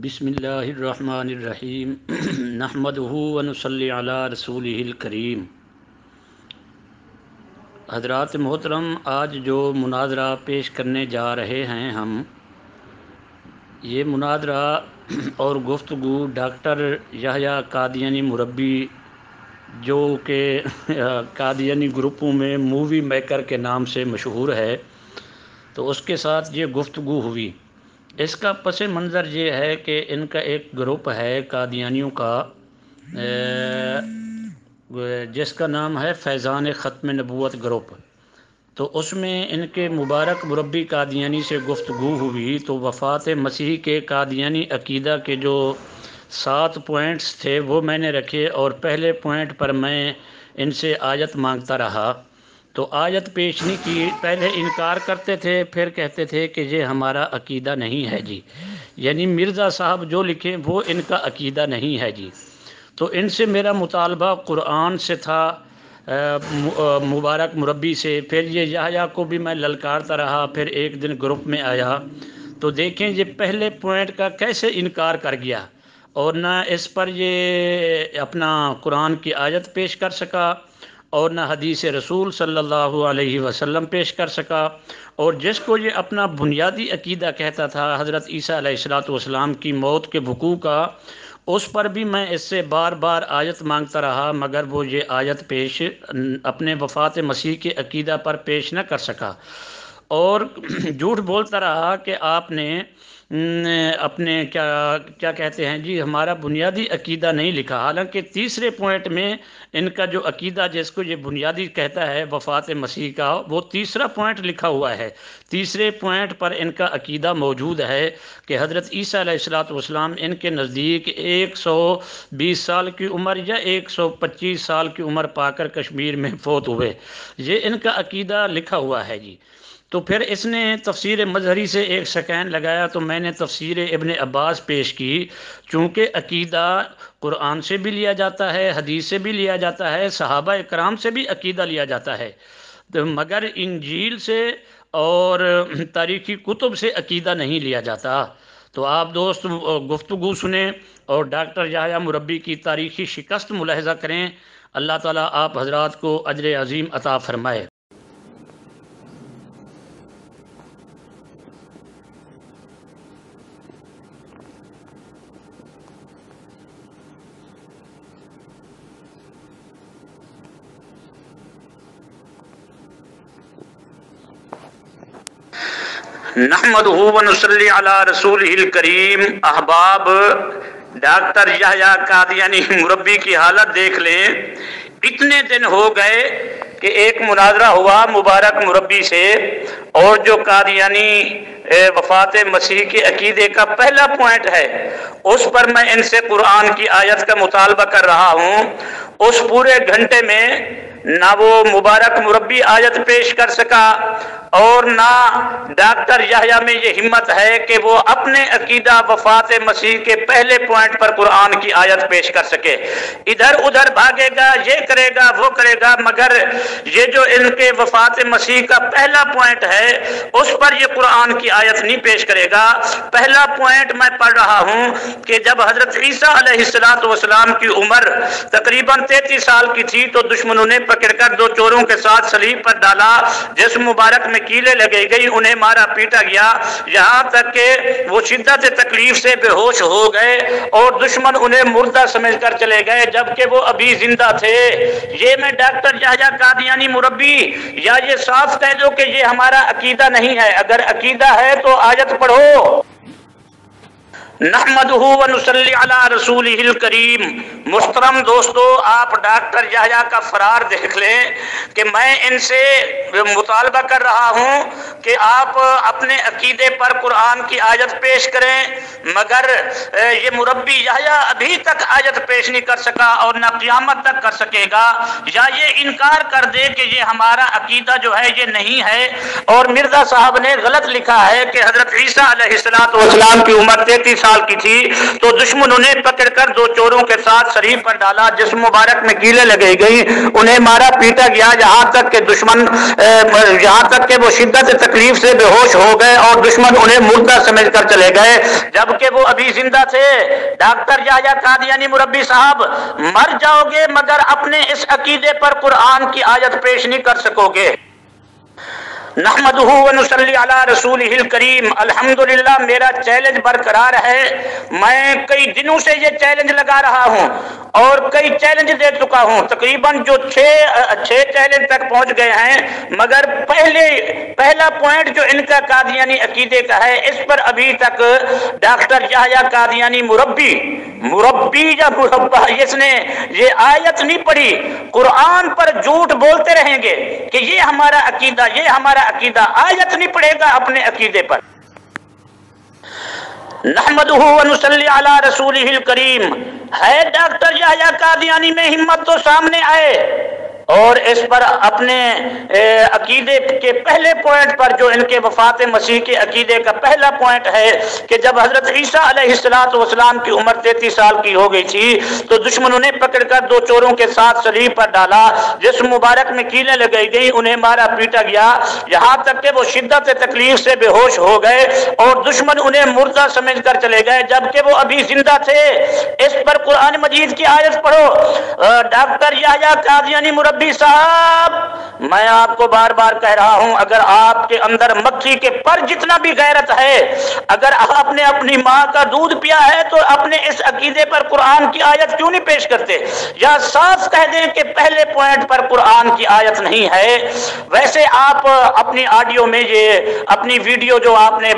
بسم اللہ الرحمن الرحیم نحمدہ ونصلی علی رسولہ الکریم۔ حضرات محترم، آج جو مناظرہ پیش کرنے جا رہے ہیں ہم، یہ مناظرہ اور گفتگو ڈاکٹر یحییٰ قادیانی مربی، جو کہ قادیانی گروپوں میں مووی میکر کے نام سے مشہور ہے، تو اس کے ساتھ یہ گفتگو ہوئی۔ اس کا پس منظر یہ ہے کہ ان کا ایک گروپ ہے قادیانیوں کا، جس کا نام ہے فیضان ختم نبوت گروپ۔ تو اس میں ان کے مبارک مربی قادیانی سے گفتگو ہوئی، تو وفات مسیح کے قادیانی عقیدہ کے جو 7 پوائنٹس تھے وہ میں نے رکھے، اور پہلے پوائنٹ پر میں ان سے آیت مانگتا رہا۔ تو آیت پیش نہیں کی، پہلے انکار کرتے تھے، پھر کہتے تھے کہ یہ ہمارا عقیدہ نہیں ہے جی، یعنی مرزا صاحب جو لکھیں وہ ان کا عقیدہ نہیں ہے جی۔ تو ان سے میرا مطالبہ قرآن سے تھا، مبارک مربی سے، پھر یہ یحییٰ کو بھی میں للکارتا رہا، پھر ایک دن گروپ میں آیا تو دیکھیں یہ پہلے پوائنٹ کا کیسے انکار کر گیا، اور نہ اس پر یہ اپنا قرآن کی آیت پیش کر سکا، اور نہ حدیث رسول صلی اللہ علیہ وسلم پیش کر سکا، اور جس کو یہ اپنا بنیادی عقیدہ کہتا تھا حضرت عیسیٰ علیہ السلام کی موت کے وقوع کا، اس پر بھی میں اس سے بار بار آیت مانگتا رہا، مگر وہ یہ آیت پیش اپنے وفات مسیح کے عقیدہ پر پیش نہ کر سکا، اور جھوٹ بولتا رہا کہ آپ نے اپنے کیا کہتے ہیں جی، ہمارا بنیادی عقیدہ نہیں لکھا۔ حالانکہ تیسرے پوائنٹ میں ان کا جو عقیدہ جس کو یہ بنیادی کہتا ہے وفات مسیح کا، وہ تیسرا پوائنٹ لکھا ہوا ہے۔ تیسرے پوائنٹ پر ان کا عقیدہ موجود ہے کہ حضرت عیسیٰ علیہ السلام ان کے نزدیک 120 سال کی عمر یا 125 سال کی عمر پا کر کشمیر میں فوت ہوئے، یہ ان کا عقیدہ لکھا ہوا ہے جی۔ تو پھر اس نے تفسیر مظہری سے ایک سکین لگایا، تو میں نے تفسیر ابن عباس پیش کی، چونکہ عقیدہ قرآن سے بھی لیا جاتا ہے، حدیث سے بھی لیا جاتا ہے، صحابہ اکرام سے بھی عقیدہ لیا جاتا ہے، مگر انجیل سے اور تاریخی کتب سے عقیدہ نہیں لیا جاتا۔ تو آپ دوست گفتگو سنیں اور ڈاکٹر یحییٰ مربی کی تاریخی شکست ملاحظہ کریں۔ اللہ تعالیٰ آپ حضرات کو اجر عظیم عطا فرمائے۔ نحمدہ ونصلی علی رسولہ الکریم۔ احباب، ڈاکٹر یحییٰ قادیانی مربی کی حالت دیکھ لیں۔ اتنے دن ہو گئے کہ ایک مناظرہ ہوا مبارک مربی سے، اور جو قادیانی وفات مسیح کے عقیدے کا پہلا پوائنٹ ہے، اس پر میں ان سے قرآن کی آیت کا مطالبہ کر رہا ہوں۔ اس پورے گھنٹے میں نہ وہ مبارک مربی آیت پیش کر سکا، اور نہ ڈاکٹر یحییٰ میں یہ ہمت ہے کہ وہ اپنے عقیدہ وفات مسیح کے پہلے پوائنٹ پر قرآن کی آیت پیش کر سکے۔ ادھر ادھر بھاگے گا، یہ کرے گا وہ کرے گا، مگر یہ جو ان کے وفات مسیح کا پہلا پوائنٹ ہے اس پر یہ قرآن کی آیت نہیں پیش کرے گا۔ پہلا پوائنٹ میں پڑھ رہا ہوں کہ جب حضرت عیسیٰ علیہ السلام کی عمر تقریباً 33 سال کی تھی، تو دشمنوں نے پکڑ کر 2 چوروں کے ساتھ صلیب پر ڈالا، جسم مبارک میں کیلیں لگے گئی، انہیں مارا پیٹا گیا، یہاں تک کہ وہ شدت تکلیف سے بے ہوش ہو گئے، اور دشمن انہیں مردہ سمجھ کر چلے گئے جبکہ وہ ابھی زندہ تھے۔ یہ میں ڈاکٹر یحییٰ قادیانی مربی، یا یہ صاف کہہ دو کہ یہ ہمارا عقیدہ نہیں ہے؟ اگر عقیدہ ہے تو آیت پڑھو۔ نحمدہ ونصلی علی رسولہ الکریم۔ محترم دوستو، آپ ڈاکٹر یحییٰ کا فرار دیکھ لیں کہ میں ان سے مطالبہ کر رہا ہوں کہ آپ اپنے عقیدے پر قرآن کی آیت پیش کریں، مگر یہ مربی یحییٰ ابھی تک آیت پیش نہیں کر سکا، اور نہ قیامت تک کر سکے گا، یا یہ انکار کر دے کہ یہ ہمارا عقیدہ جو ہے یہ نہیں ہے۔ اور مرزا صاحب نے غلط لکھا ہے کہ حضرت عیسیٰ علیہ السلام کی عمر 33 سال साल की थी तो दुश्मनों ने पकड़कर दो चोरों के साथ शरीफ पर डाला, जिस्म मुबारक में कीलें लगाई गई, उन्हें मारा पीटा गया, यहाँ तक के वो शिद्दत तकलीफ से बेहोश हो गए और दुश्मन उन्हें मुर्दा समझकर चले गए जबकि वो अभी जिंदा थे। डॉक्टर याह्या कादियानी मुरब्बी साहब, मर जाओगे मगर अपने इस अकीदे पर कुरान की आयत पेश नहीं कर सकोगे। नहमदुहु व नुसल्ली अला रसूलिहिल करीम। अल्हम्दुलिल्लाह मेरा चैलेंज बरकरार है। मैं कई दिनों से ये चैलेंज लगा रहा हूँ और कई चैलेंज दे चुका हूँ, तकरीबन जो छह चैलेंज तक पहुँच गए हैं, मगर पहला पॉइंट जो इनका कादियानी अकीदे का है, इस पर अभी तक डॉक्टर याह्या कादियानी मुरब्बी या मुरब्बा, इसने ये आयत नहीं पढ़ी, कुरान पर झूठ बोलते रहेंगे कि ये हमारा अकीदा, आयत नहीं पढ़ेगा अपने अकीदे पर। नहमदुहु व नुसल्ली अला रसूलिहिल करीम। है डॉक्टर याह्या कादियानी में हिम्मत तो सामने आए और इस पर अपने अकीदे के पहले पॉइंट पर, जो इनके वफात मसीह के अकीदे का पहला पॉइंट है कि जब हजरत ईसा अलैहिस्सलातु वस्सलाम की उम्र 33 साल की हो गई थी तो दुश्मनों ने पकड़कर दो चोरों के साथ सलीब पर डाला, जिस्म मुबारक में कीलें लगाई गई, उन्हें मारा पीटा गया, यहाँ तक कि वो शिद्दत तकलीफ से बेहोश हो गए और दुश्मन उन्हें मुर्दा समझकर चले गए जबकि वो अभी जिंदा थे। इस पर कुरान मजीद की आयत पढ़ो। डॉक्टर याह्या कादियानी मुरब्बी साहब, मैं आपको बार बार कह रहा हूं, अगर आपके अंदर मक्खी के पर जितना भी गैरत है, अगर आपने अपनी मां का दूध पिया है तो अपने इस अकीदे पर कुरान की आयत क्यों नहीं पेश करते, या साफ कह दें कि पहले पॉइंट पर कुरान की आयत नहीं है। वैसे आप अपनी ऑडियो में ये अपनी वीडियो जो आपने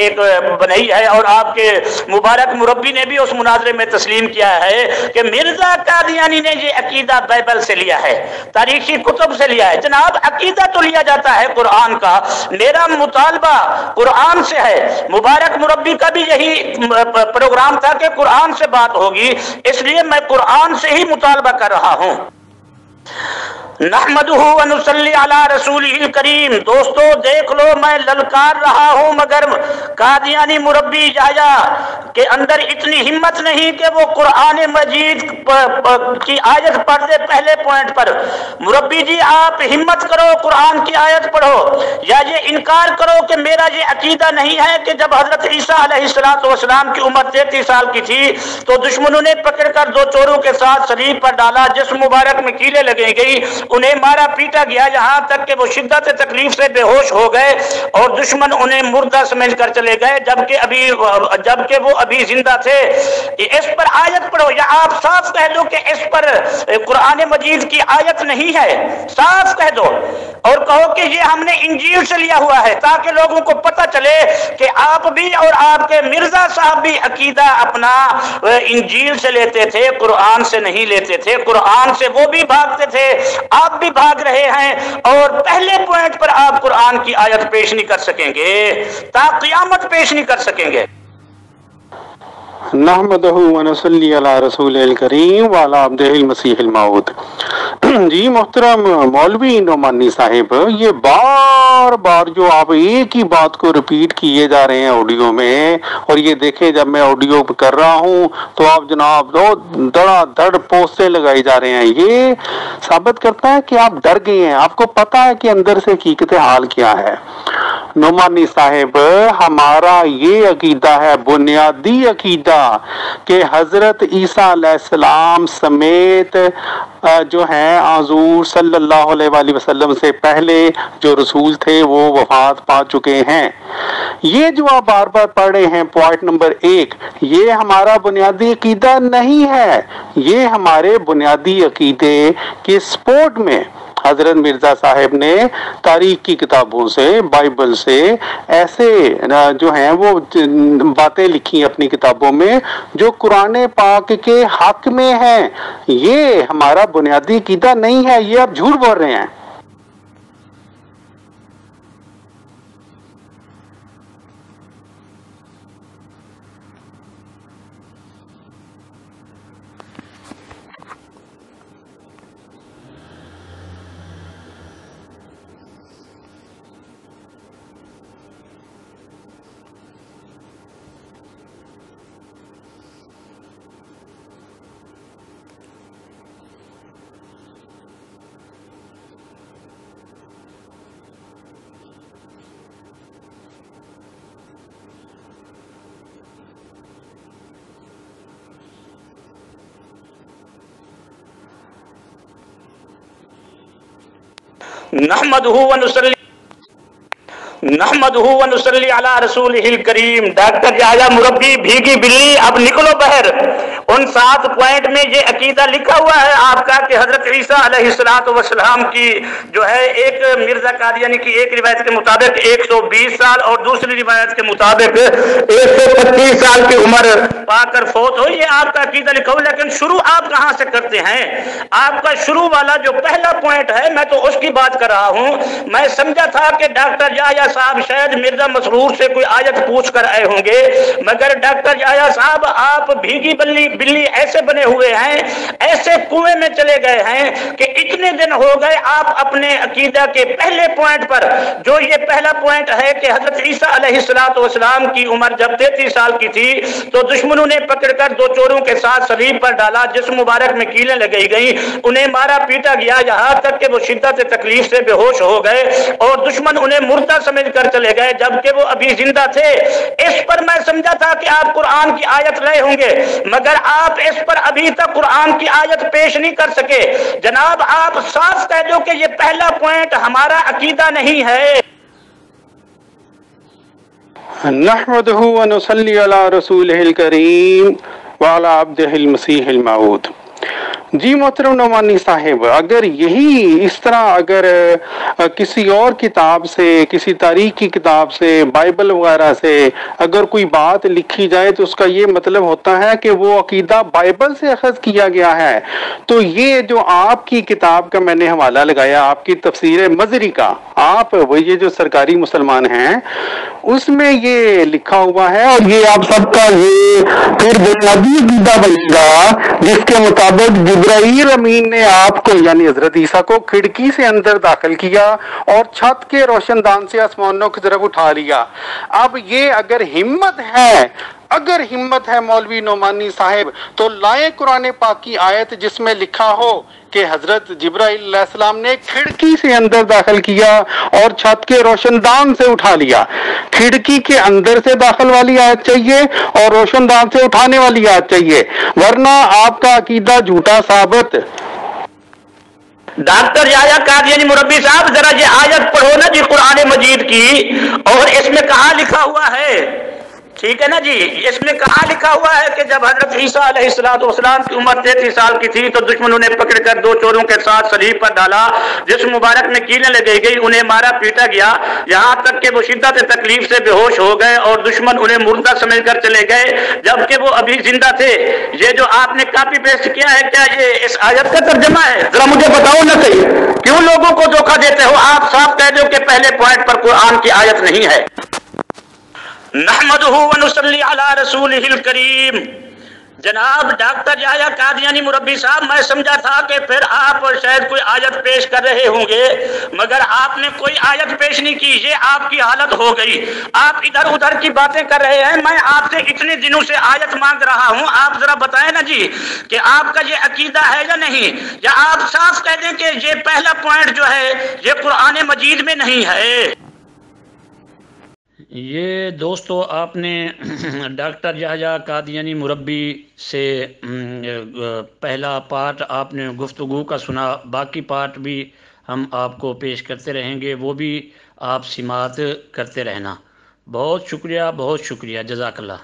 एक बनाई है और आपके मुबारक मुरब्बी ने भी उस मुनाजरे में तस्लीम किया है कि मिर्जा कादियानी ने ये अकीदा बाइबल से लिया है, तारीखी कुतुब से लिया है। जनाब, अकीदा तो लिया जाता है कुरान का, मेरा मुतालबा कुरान से है। मुबारक मुरब्बी का भी यही प्रोग्राम था कि कुरान से बात होगी, इसलिए मैं कुरान से ही मुतालबा कर रहा हूं। नहमदुहु व नुसल्ली अला रसूलिहिल करीम। दोस्तों देख लो, मैं ललकार रहा हूं मगर कादियानी मुरब्बी याह्या के अंदर इतनी हिम्मत नहीं कि वो कुरान मजीद की आयत पढ़ दे पहले पॉइंट पर। मुरब्बी जी, आप हिम्मत करो, कुरान की आयत पढ़ो, या ये इनकार करो कि मेरा ये अकीदा नहीं है कि जब हजरत ईसा अलैहिस्सलातु वस्सलाम की उम्र 33 साल की थी तो दुश्मनों ने पकड़कर दो चोरों के साथ सलीब पर डाला, जिस्म मुबारक में कीलें लगाई गई, उन्हें मारा पीटा गया, यहाँ तक कि वो शिद्दत तकलीफ से बेहोश हो गए और दुश्मन उन्हें मुर्दा समझकर चले गए जबकि वो अभी जिंदा थे। इस पर आयत पढ़ो, या आप साफ कह दो कि इस पर कुरान मजीद की आयत नहीं है, साफ कह दो और कहो कि ये हमने इंजील से लिया हुआ है, ताकि लोगों को पता चले कि आप भी और आपके मिर्जा साहब भी अकीदा अपना इंजील से लेते थे, कुरान से नहीं लेते थे। कुरान से वो भी भागते थे, आप भी भाग रहे हैं और पहले पॉइंट पर आप कुरान की आयत पेश नहीं कर सकेंगे, ता क़यामत पेश नहीं कर सकेंगे। नहमदुहु व नसल्ली अला रसूलिल करीम व अला अब्दिहिल मसीहिल मऊद। जी मोहतरम मौलवी नोमानी साहिब, ये बार बार जो आप एक ही बात को रिपीट किए जा रहे हैं ऑडियो में, और ये देखें जब मैं ऑडियो कर रहा हूँ तो आप जनाब दो धड़ाधड़ पोस्टें लगाई जा रहे हैं, ये साबित करता है कि आप डर गए हैं, आपको पता है कि अंदर से हकीकत हाल क्या है। नोमानी साहिब, हमारा ये अकीदा है, बुनियादी अकीदा, कि हजरत ईसा अलैहिस्सलाम समेत जो है हुजूर सल्लल्लाहु अलैहि वसल्लम से पहले जो रसूल थे वो वफात पा चुके हैं। ये जो आप बार बार पढ़ रहे हैं पॉइंट नंबर 1, ये हमारा बुनियादी अकीदा नहीं है, ये हमारे बुनियादी अकीदे के सपोर्ट में हजरत मिर्जा साहब ने तारीख की किताबों से, बाइबल से ऐसे जो हैं वो बातें लिखी अपनी किताबों में जो कुरान पाक के हक में हैं। ये हमारा बुनियादी अकीदा नहीं है, ये आप झूठ बोल रहे हैं। नहमदुहु व नुसल्ली अला रसूलिहिल करीम। डॉक्टर याह्या मुरब्बी भीगी बिल्ली अब निकलो बाहर। उन 7 पॉइंट में ये अकीदा लिखा हुआ है आपका कि हजरत ईसा अलैहिस्सलातु वस्सलाम की जो है, एक मिर्जा कादियानी की एक रिवायत के मुताबिक 120 साल और दूसरी रिवायत के मुताबिक 125 साल की उम्र पाकर फौत हो। ये आपका अकीदा लिखा हुआ, लेकिन शुरू आप कहाँ से करते हैं? आपका शुरू वाला जो पहला पॉइंट है, मैं तो उसकी बात कर रहा हूँ। मैं समझा था कि डॉक्टर याह्या साहब शायद मिर्जा मसरूर से कोई आयत पूछ कर आए होंगे, मगर डॉक्टर याह्या साहब आप भीगी बिल्ली ऐसे बने हुए हैं, ऐसे कुएं में चले गए हैं कि इतने दिन हो गए आप अपने अकीदा के पहले पॉइंट पर, जो ये पहला पॉइंट है कि हजरत ईसा अलैहिस्सलातु वस्सलाम की उम्र जब 33 साल की थी तो दुश्मनों ने पकड़कर 2 चोरों के साथ सलीब पर डाला, जिस्म मुबारक में कीलें लगाई गई, उन्हें मारा पीटा गया, यहाँ तक कि वो शिद्दत तकलीफ से बेहोश हो गए और दुश्मन उन्हें मुर्दा समझ कर चले गए जबकि वो अभी जिंदा थे। इस पर मैं समझा था कि आप कुरान की आयत लाए होंगे, मगर आप इस पर अभी तक कुरान की आयत पेश नहीं कर सके। जनाब आप साफ कह दो कि ये पहला पॉइंट हमारा अकीदा नहीं है। नहमदुहु व नुसल्ली अला रसूलिहिल करीम व अला अब्दिहिल मसीहिल मऊद। जी मोहतरम नोमानी साहिब, अगर यही इस तरह अगर किसी और किताब से, किसी तारीख की किताब से, बाइबल वगैरह से अगर कोई बात लिखी जाए तो उसका ये मतलब होता है कि वो अकीदा बाइबल से अखज़ किया गया है। तो ये जो आपकी किताब का मैंने हवाला लगाया, आपकी तफसीर मजरी का, आप वो ये जो सरकारी मुसलमान हैं उसमें ये लिखा हुआ है और ये आप सबका ये फिर बुनियादी अकीदा बनेगा जिसके मुताबिक जिब्राईल अमीन ने आपको यानी हजरत ईसा को खिड़की से अंदर दाखिल किया और छत के रोशनदान से आसमानों की तरफ उठा लिया। अब ये अगर हिम्मत है मौलवी नोमानी साहिब, तो लाए कुरान पाक की आयत जिसमें लिखा हो कि हजरत जिब्राईल अलैहिस्सलाम ने खिड़की से अंदर दाखिल किया और छत के रोशनदान से उठा लिया। खिड़की के अंदर से दाखिल वाली आयत चाहिए और रोशनदान से उठाने वाली आयत चाहिए, वरना आपका अकीदा झूठा साबित। डॉक्टर याह्या कादियानी मुरब्बी साहब, जरा ये आयत पढ़ो ना जी कुरान मजीद की, और इसमें कहाँ लिखा हुआ है? ठीक है ना जी, इसमें कहाँ लिखा हुआ है कि जब हजरत ईसा अलैहिस्सलातु वस्सलाम की उम्र 33 साल की थी तो दुश्मनों ने पकड़कर 2 चोरों के साथ सलीब पर डाला, जिस्म मुबारक में कीलें लगाई गई, उन्हें मारा पीटा गया, यहाँ तक कि वो शिद्दत तकलीफ से बेहोश हो गए और दुश्मन उन्हें मुर्दा समझकर चले गए जबकि वो अभी जिंदा थे। ये जो आपने कॉपी पेस्ट किया है, क्या ये इस आयत का तर्जुमा है? जरा मुझे बताओ ना सही, क्यों लोगों को धोखा देते हो? आप साफ कह दो कि पहले पॉइंट पर कुरान की आयत नहीं है। नहमदुहु व नुसल्ली अला रसूलिहिल करीम। जनाब डॉक्टर याह्या कादियानी मुरब्बी साहब, मैं समझा था कि फिर आप शायद कोई आयत पेश कर रहे होंगे, मगर आपने कोई आयत पेश नहीं की। ये आपकी हालत हो गई, आप इधर उधर की बातें कर रहे हैं। मैं आपसे इतने दिनों से आयत मांग रहा हूं, आप जरा बताएं ना जी कि आपका ये अकीदा है या नहीं, या आप साफ कह दें कि ये पहला पॉइंट जो है ये कुरान मजीद में नहीं है। ये दोस्तों आपने डॉक्टर याह्या कादियानी मुरब्बी से पहला पार्ट आपने गुफ्तगू का सुना, बाकी पार्ट भी हम आपको पेश करते रहेंगे, वो भी आप समाअत करते रहना। बहुत शुक्रिया, जज़ाकल्लाह।